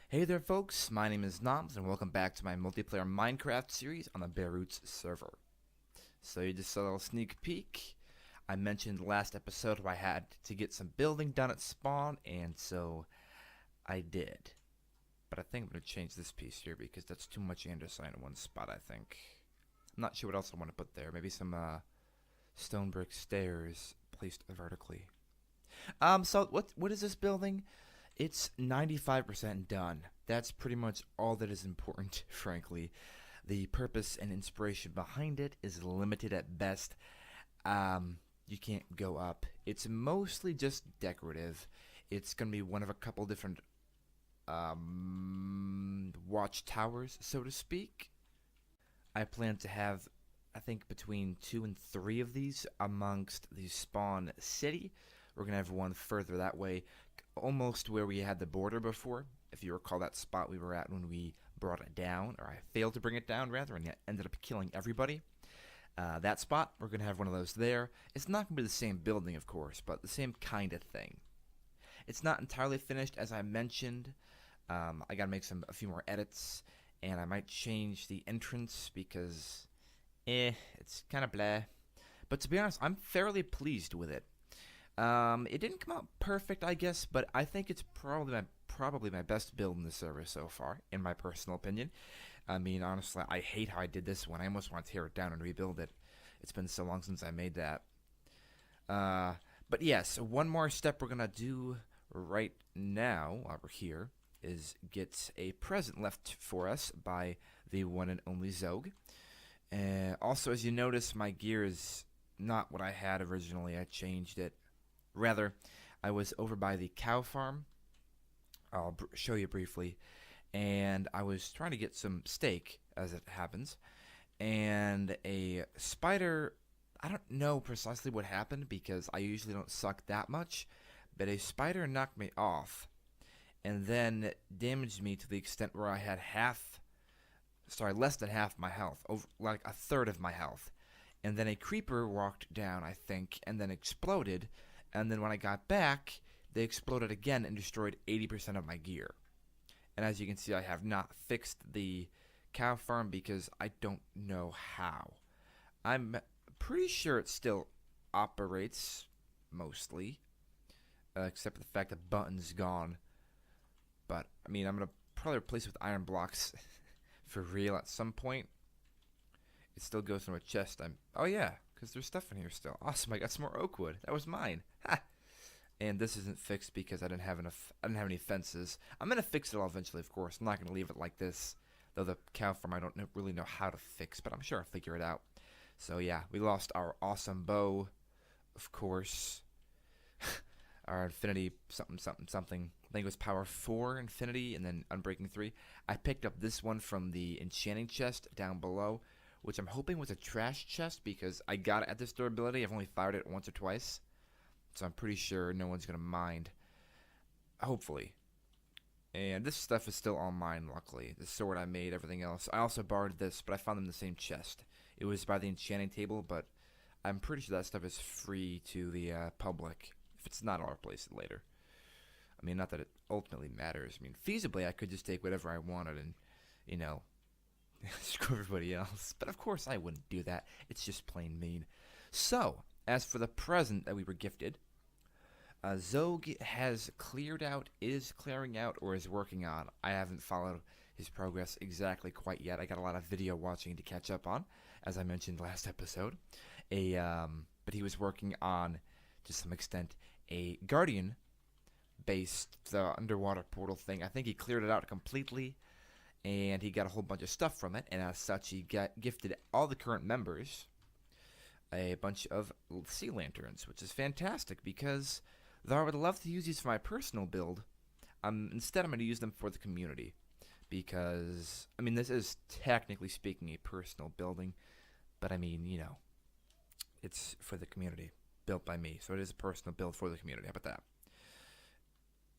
Hey there folks, my name is Noms and welcome back to my multiplayer Minecraft series on the Bare Roots server. So you just saw a little sneak peek. I mentioned last episode I had to get some building done at spawn, and so I did. But I think I'm going to change this piece here because that's too much andesite in one spot, I think. I'm not sure what else I want to put there. Maybe some stone brick stairs placed vertically. So what is this building? It's 95% done. That's pretty much all that is important, frankly. The purpose and inspiration behind it is limited at best. You can't go up. It's mostly just decorative. It's going to be one of a couple different watchtowers, so to speak. I plan to have, I think, between 2 and 3 of these amongst the spawn city. We're going to have one further that way, almost where we had the border before. If you recall that spot we were at when we brought it down, or I failed to bring it down rather, and ended up killing everybody. That spot, we're going to have one of those there. It's not going to be the same building, of course, but the same kind of thing. It's not entirely finished, as I mentioned. I got to make a few more edits, and I might change the entrance because, it's kind of blah. But to be honest, I'm fairly pleased with it. It didn't come out perfect, I guess, but I think it's probably my best build in the server so far, in my personal opinion. I mean, honestly, I hate how I did this one. I almost want to tear it down and rebuild it. It's been so long since I made that. But yes, one more step we're gonna do right now, while we're here, is get a present left for us by the one and only Zog. Also, as you notice, my gear is not what I had originally. I changed it. Rather, I was over by the cow farm. I'll show you briefly. And I was trying to get some steak, as it happens. And a spider, I don't know precisely what happened because I usually don't suck that much. But a spider knocked me off. And then damaged me to the extent where I had less than half my health. Like a third of my health. And then a creeper walked down, I think, and then exploded. And then when I got back, they exploded again and destroyed 80% of my gear. And as you can see, I have not fixed the cow farm because I don't know how. I'm pretty sure it still operates, mostly. Except for the fact the button's gone. But, I mean, I'm going to probably replace it with iron blocks for real at some point. It still goes from a chest. Oh yeah, because there's stuff in here still. Awesome, I got some more oak wood. That was mine. Ha! And this isn't fixed because I didn't have any fences. I'm gonna fix it all eventually, of course. I'm not gonna leave it like this. Though the cow farm I don't really know how to fix, but I'm sure I'll figure it out. So yeah, we lost our awesome bow, of course. Our infinity something. I think it was power 4 infinity and then unbreaking 3. I picked up this one from the enchanting chest down below, which I'm hoping was a trash chest because I got it at this durability. I've only fired it once or twice, so I'm pretty sure no one's going to mind. Hopefully. And this stuff is still all mine, luckily. The sword I made, everything else. I also borrowed this, but I found them in the same chest. It was by the enchanting table, but I'm pretty sure that stuff is free to the public. If it's not, I'll replace it later. I mean, not that it ultimately matters. I mean, feasibly, I could just take whatever I wanted and, you know, screw everybody else. But of course I wouldn't do that. It's just plain mean. So, as for the present that we were gifted, Zog has cleared out, is clearing out, or is working on. I haven't followed his progress exactly quite yet. I got a lot of video watching to catch up on, as I mentioned last episode. But he was working on, to some extent, a Guardian-based underwater portal thing. I think he cleared it out completely. And he got a whole bunch of stuff from it, and as such, he gifted all the current members a bunch of sea lanterns, which is fantastic because though I would love to use these for my personal build, instead I'm going to use them for the community because, I mean, this is technically speaking a personal building, but I mean, you know, it's for the community, built by me, so it is a personal build for the community. How about that?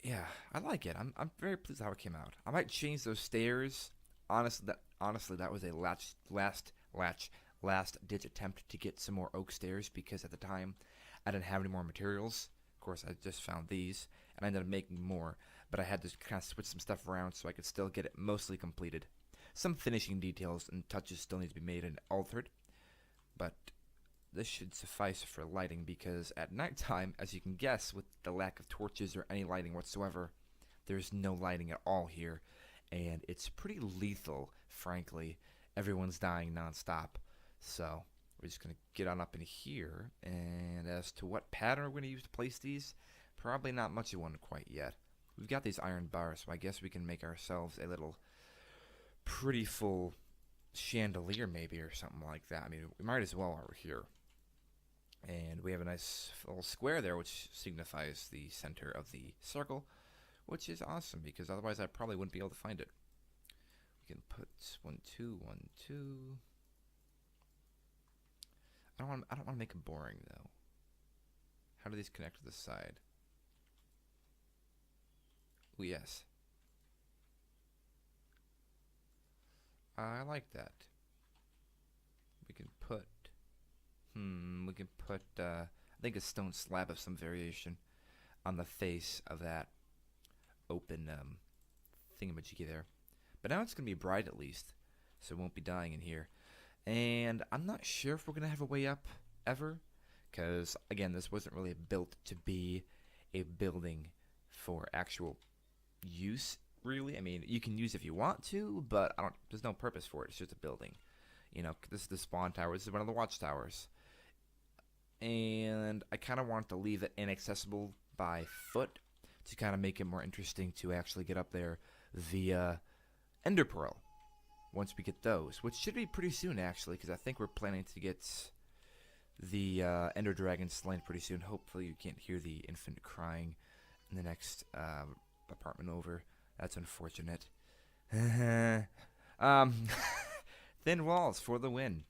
Yeah, I like it. I'm very pleased with how it came out. I might change those stairs. Honestly, that was a last ditch attempt to get some more oak stairs because at the time I didn't have any more materials. Of course, I just found these and I ended up making more. but I had to kind of switch some stuff around so I could still get it mostly completed. Some finishing details and touches still need to be made and altered, but this should suffice for lighting because at nighttime, as you can guess, with the lack of torches or any lighting whatsoever, there's no lighting at all here, and it's pretty lethal, frankly. Everyone's dying nonstop, so we're just going to get on up in here, and as to what pattern we're going to use to place these, probably not much of one quite yet. We've got these iron bars, so I guess we can make ourselves a little pretty full chandelier maybe or something like that. I mean, we might as well while we're here. And we have a nice little square there, which signifies the center of the circle, which is awesome because otherwise I probably wouldn't be able to find it. We can put 1, 2, 1, 2. I don't want to make it boring though. How do these connect to the side? Oh yes. I like that. We can put I think a stone slab of some variation on the face of that open thingamajiggy there. But now it's going to be bright at least, so it won't be dying in here. And I'm not sure if we're going to have a way up ever, because again, this wasn't really built to be a building for actual use, really. I mean, you can use it if you want to, but there's no purpose for it. It's just a building. You know, this is the spawn tower. This is one of the watchtowers. And I kind of want to leave it inaccessible by foot to kind of make it more interesting to actually get up there via Ender Pearl once we get those, which should be pretty soon actually, because I think we're planning to get the Ender Dragon slain pretty soon. Hopefully you can't hear the infant crying in the next apartment over. That's unfortunate. Thin walls for the win.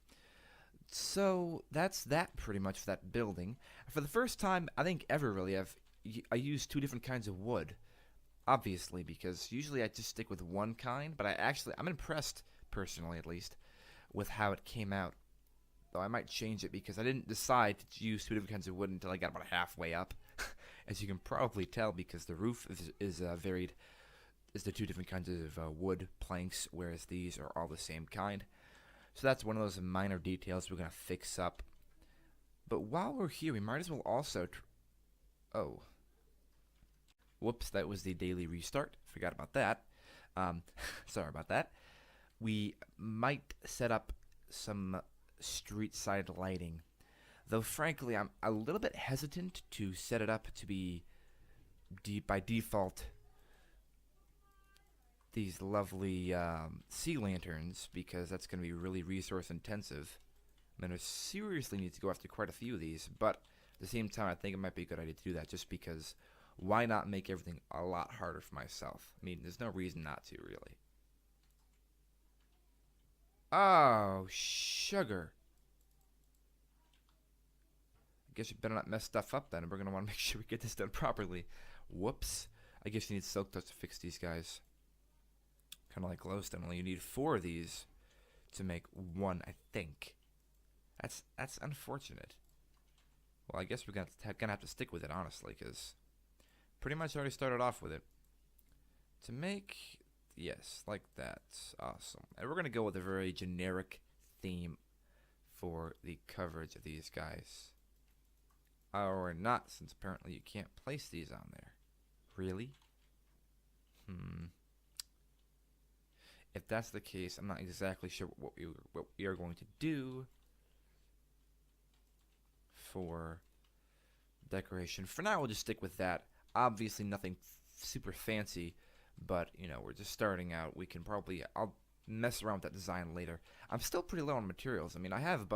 So that's that pretty much for that building. For the first time, I think ever really, I used 2 different kinds of wood. Obviously, because usually I just stick with one kind, but I'm impressed, personally at least, with how it came out. Though I might change it because I didn't decide to use 2 different kinds of wood until I got about halfway up. As you can probably tell, because the roof is varied, is the 2 different kinds of wood planks, whereas these are all the same kind. So that's one of those minor details we're going to fix up. But while we're here, we might as well also... Oh. Whoops, that was the daily restart. Forgot about that. Sorry about that. We might set up some street side lighting. Though frankly, I'm a little bit hesitant to set it up to be by default these lovely sea lanterns, because that's going to be really resource intensive. I'm going to seriously need to go after quite a few of these, but at the same time I think it might be a good idea to do that, just because why not make everything a lot harder for myself? I mean, there's no reason not to, really. Oh, sugar. I guess you better not mess stuff up then, and we're going to want to make sure we get this done properly. Whoops. I guess you need silk touch to fix these guys. Kind of like glowstone, only you need 4 of these to make 1, I think. That's unfortunate. Well, I guess we're gonna have to stick with it, honestly, because pretty much already started off with it. To make, yes, like that. Awesome. And we're gonna go with a very generic theme for the coverage of these guys. Or not, since apparently you can't place these on there. Really? If that's the case, I'm not exactly sure what we are going to do for decoration. For now, we'll just stick with that. Obviously, nothing super fancy, but you know, we're just starting out. I'll mess around with that design later. I'm still pretty low on materials. I mean, I have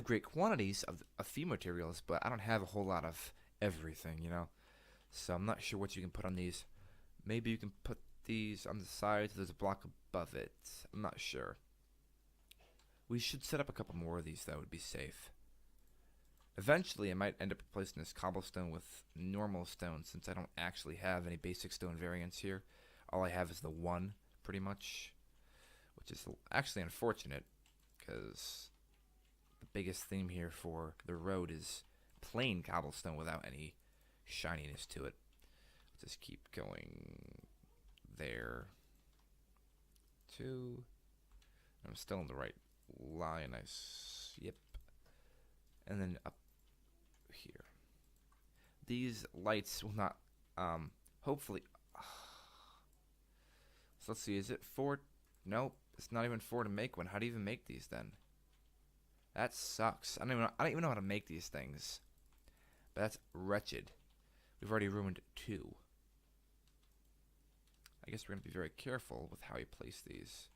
great quantities of a few materials, but I don't have a whole lot of everything, you know. So I'm not sure what you can put on these. Maybe you can put these on the sides. There's a block above it. I'm not sure. We should set up a couple more of these, though. It would be safe. Eventually, I might end up replacing this cobblestone with normal stone, since I don't actually have any basic stone variants here. All I have is the 1, pretty much, which is actually unfortunate, because the biggest theme here for the road is plain cobblestone without any shininess to it. Just keep going there. 2. I'm still in the right line. Yep. And then up here. These lights will not, hopefully. So let's see, is it 4? Nope, it's not even 4 to make one. How do you even make these then? That sucks. I don't even know how to make these things. But that's wretched. We've already ruined 2. I guess we're going to be very careful with how we place these.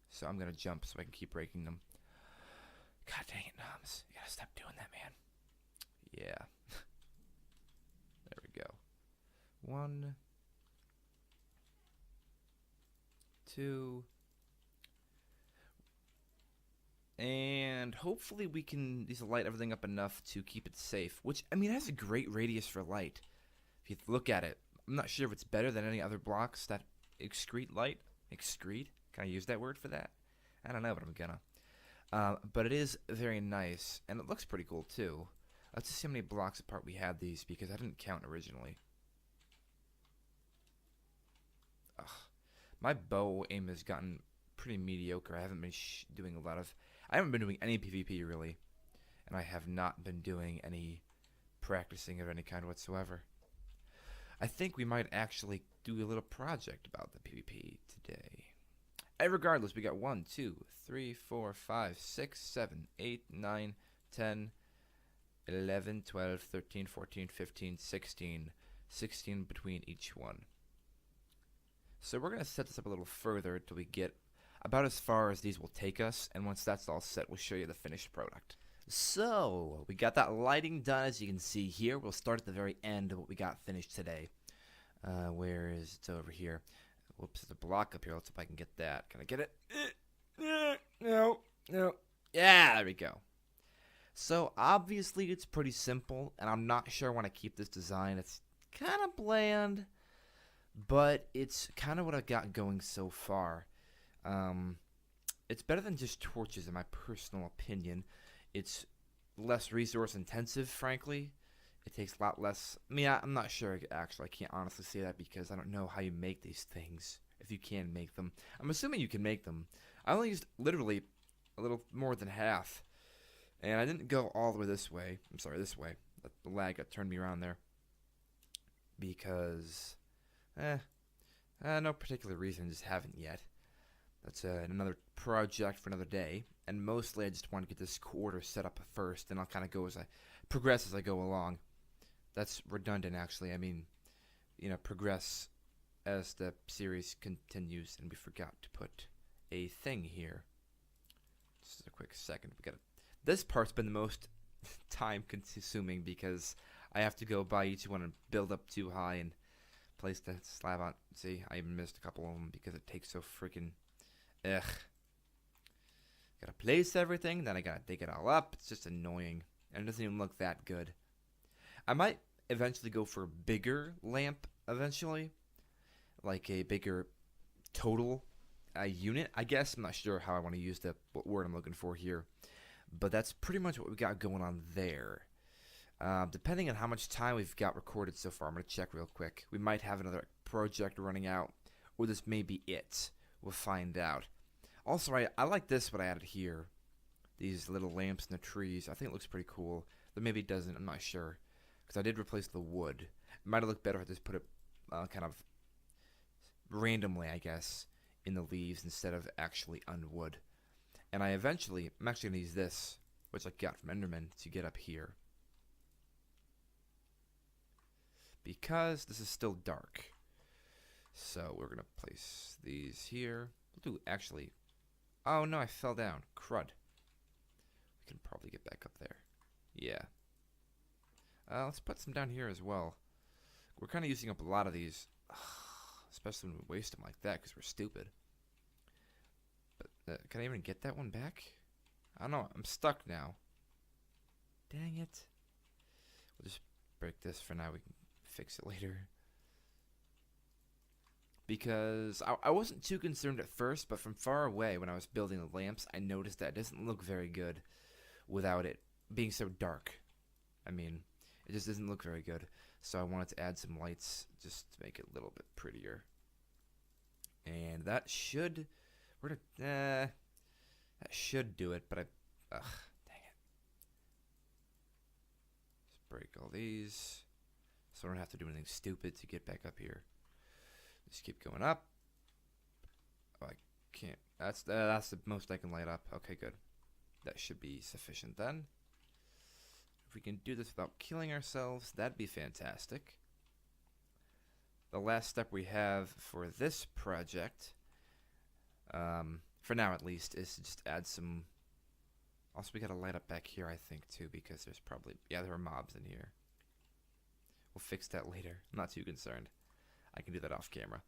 So I'm going to jump so I can keep breaking them. God dang it, Noms. You gotta stop doing that, man. Yeah. There we go. 1, 2. And hopefully we can light everything up enough to keep it safe. Which, I mean, it has a great radius for light. If you look at it, I'm not sure if it's better than any other blocks that excrete light. Excrete? Can I use that word for that? I don't know, but I'm gonna. But it is very nice, and it looks pretty cool too. Let's just see how many blocks apart we had these, because I didn't count originally. Ugh. My bow aim has gotten pretty mediocre. I haven't been doing a lot of... I haven't been doing any PvP, really. And I have not been doing any practicing of any kind whatsoever. I think we might actually do a little project about the PvP today. Regardless, we got 1, 2, 3, 4, 5, 6, 7, 8, 9, 10, 11, 12, 13, 14, 15, 16. 16 between each one. So we're going to set this up a little further until we get about as far as these will take us. And once that's all set, we'll show you the finished product. So we got that lighting done, as you can see here. We'll start at the very end of what we got finished today. Where is it? Over here. Whoops, there's a block up here. Let's see if I can get that. Can I get it? No. Yeah, there we go. So, obviously, it's pretty simple, and I'm not sure I want to keep this design. It's kind of bland, but it's kind of what I've got going so far. It's better than just torches, in my personal opinion. It's less resource intensive, frankly. It takes a lot less. I mean, I'm not sure, actually. I can't honestly say that because I don't know how you make these things, if you can make them. I'm assuming you can make them. I only used literally a little more than half. And I didn't go all the way this way. I'm sorry, this way. The lag got turned me around there. Because, no particular reason, just haven't yet. That's another project for another day. And mostly I just want to get this quarter set up first, and I'll kind of go as I progress as I go along. That's redundant, actually. I mean, progress as the series continues, and we forgot to put a thing here. Just a quick second. This part's been the most time-consuming because I have to go by each one and build up too high and place the slab on. See, I even missed a couple of them because it takes so freaking... Ugh. Gotta place everything, then I gotta dig it all up. It's just annoying, and it doesn't even look that good. I might eventually go for a bigger lamp eventually, like a bigger total unit, I guess. I'm not sure how I want to use what word I'm looking for here, but that's pretty much what we got going on there. Depending on how much time we've got recorded so far, I'm going to check real quick. We might have another project running out, or this may be it. We'll find out. Also, I like this, what I added here. These little lamps in the trees. I think it looks pretty cool. But maybe it doesn't. I'm not sure. Because I did replace the wood. It might have looked better if I just put it kind of randomly, I guess, in the leaves instead of actually on wood. And I'm actually going to use this, which I got from Enderman, to get up here. Because this is still dark. So we're going to place these here. We'll do, actually... Oh, no, I fell down. Crud. We can probably get back up there. Yeah. Let's put some down here as well. We're kind of using up a lot of these. Especially when we waste them like that because we're stupid. But can I even get that one back? I don't know. I'm stuck now. Dang it. We'll just break this for now. We can fix it later. Because I wasn't too concerned at first, but from far away when I was building the lamps, I noticed that it doesn't look very good without it being so dark. I mean, it just doesn't look very good. So I wanted to add some lights just to make it a little bit prettier. And that should, that should do it, but ugh, dang it. Just break all these, so I don't have to do anything stupid to get back up here. Just keep going up. Oh, I can't. That's the most I can light up. Okay, good. That should be sufficient then. If we can do this without killing ourselves, that'd be fantastic. The last step we have for this project, for now at least, is to just add some. Also, we gotta light up back here, I think, too, because there's probably, yeah, there are mobs in here. We'll fix that later. I'm not too concerned. I can do that off camera.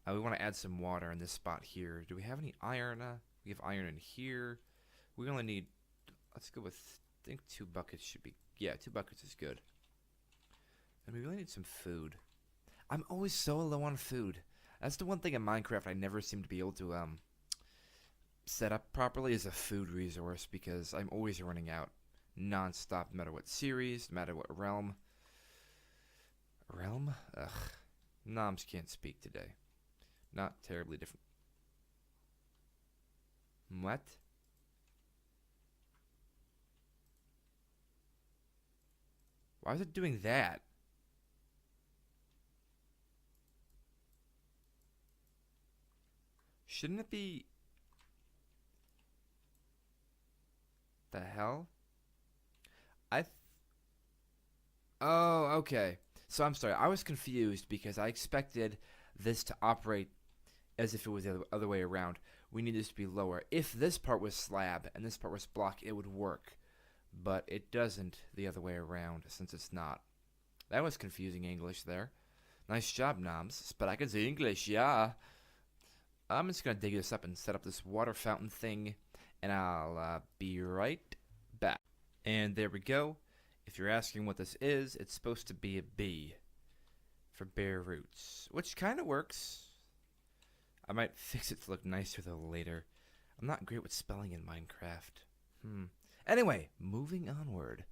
We want to add some water in this spot here. Do we have any iron? We have iron in here. We only need, let's go with, I think 2 buckets should be, yeah, 2 buckets is good. And we really need some food. I'm always so low on food. That's the one thing in Minecraft I never seem to be able to set up properly is a food resource, because I'm always running out non-stop, no matter what series, no matter what realm. Realm? Ugh. Noms can't speak today. Not terribly different. What? Why is it doing that? Shouldn't it be... The hell? Oh, okay. So I'm sorry, I was confused because I expected this to operate as if it was the other way around. We need this to be lower. If this part was slab and this part was block, it would work. But it doesn't the other way around, since it's not. That was confusing English there. Nice job, Noms. But I can say English, yeah. I'm just going to dig this up and set up this water fountain thing, and I'll be right back. And there we go. If you're asking what this is, it's supposed to be a B for bare roots, which kind of works. I might fix it to look nicer though later. I'm not great with spelling in Minecraft. Anyway, moving onward.